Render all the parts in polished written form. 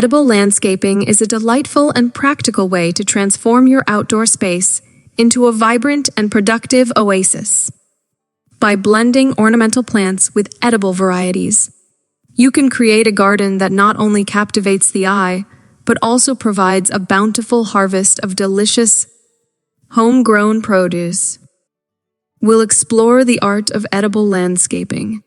Edible landscaping is a delightful and practical way to transform your outdoor space into a vibrant and productive oasis. By blending ornamental plants with edible varieties, you can create a garden that not only captivates the eye, but also provides a bountiful harvest of delicious, homegrown produce. We'll explore the art of edible landscaping,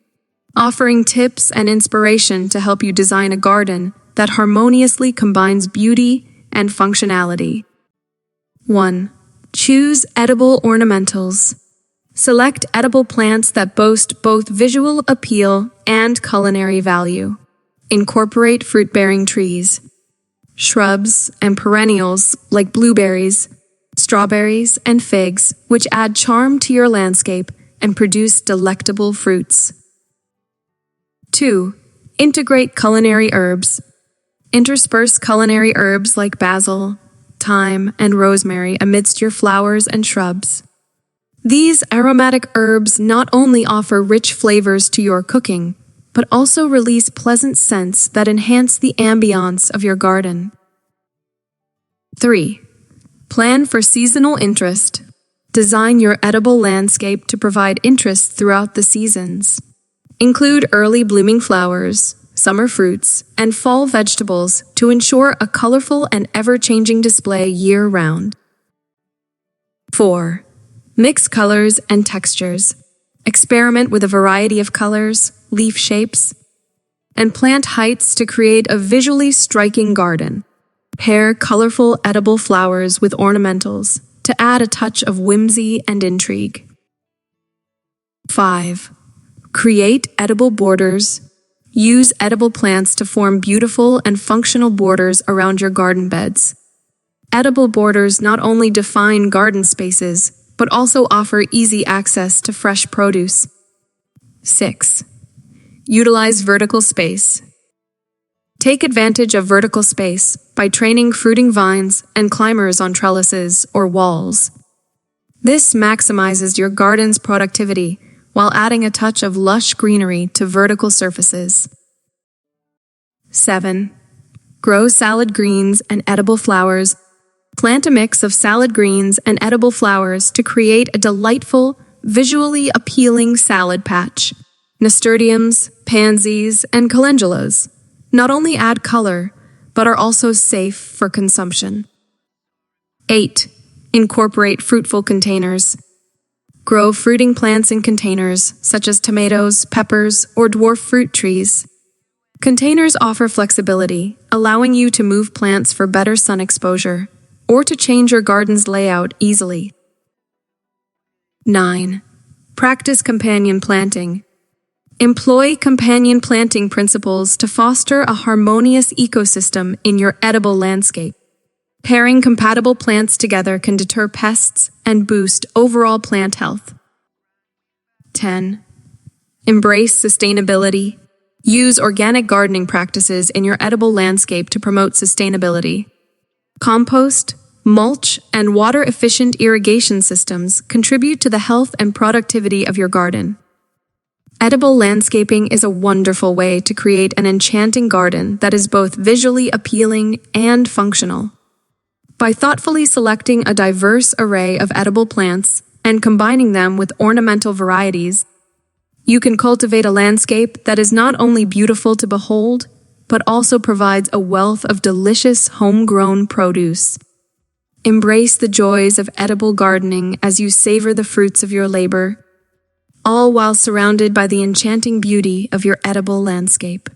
offering tips and inspiration to help you design a garden that harmoniously combines beauty and functionality. 1. Choose edible ornamentals. Select edible plants that boast both visual appeal and culinary value. Incorporate fruit-bearing trees, shrubs, and perennials like blueberries, strawberries, and figs, which add charm to your landscape and produce delectable fruits. 2. Integrate culinary herbs. Intersperse culinary herbs like basil, thyme, and rosemary amidst your flowers and shrubs. These aromatic herbs not only offer rich flavors to your cooking, but also release pleasant scents that enhance the ambiance of your garden. 3. Plan for seasonal interest. Design your edible landscape to provide interest throughout the seasons. Include early blooming flowers, summer fruits, and fall vegetables to ensure a colorful and ever-changing display year-round. 4. Mix colors and textures. Experiment with a variety of colors, leaf shapes, and plant heights to create a visually striking garden. Pair colorful edible flowers with ornamentals to add a touch of whimsy and intrigue. 5. Create edible borders. Use edible plants to form beautiful and functional borders around your garden beds. Edible borders not only define garden spaces, but also offer easy access to fresh produce. 6. Utilize vertical space. Take advantage of vertical space by training fruiting vines and climbers on trellises or walls. This maximizes your garden's productivity while adding a touch of lush greenery to vertical surfaces. 7. Grow salad greens and edible flowers. Plant a mix of salad greens and edible flowers to create a delightful, visually appealing salad patch. Nasturtiums, pansies, and calendulas not only add color, but are also safe for consumption. 8. Incorporate fruitful containers. Grow fruiting plants in containers, such as tomatoes, peppers, or dwarf fruit trees. Containers offer flexibility, allowing you to move plants for better sun exposure, or to change your garden's layout easily. 9. Practice companion planting. Employ companion planting principles to foster a harmonious ecosystem in your edible landscape. Pairing compatible plants together can deter pests and boost overall plant health. 10. Embrace sustainability. Use organic gardening practices in your edible landscape to promote sustainability. Compost, mulch, and water-efficient irrigation systems contribute to the health and productivity of your garden. Edible landscaping is a wonderful way to create an enchanting garden that is both visually appealing and functional. By thoughtfully selecting a diverse array of edible plants and combining them with ornamental varieties, you can cultivate a landscape that is not only beautiful to behold, but also provides a wealth of delicious homegrown produce. Embrace the joys of edible gardening as you savor the fruits of your labor, all while surrounded by the enchanting beauty of your edible landscape.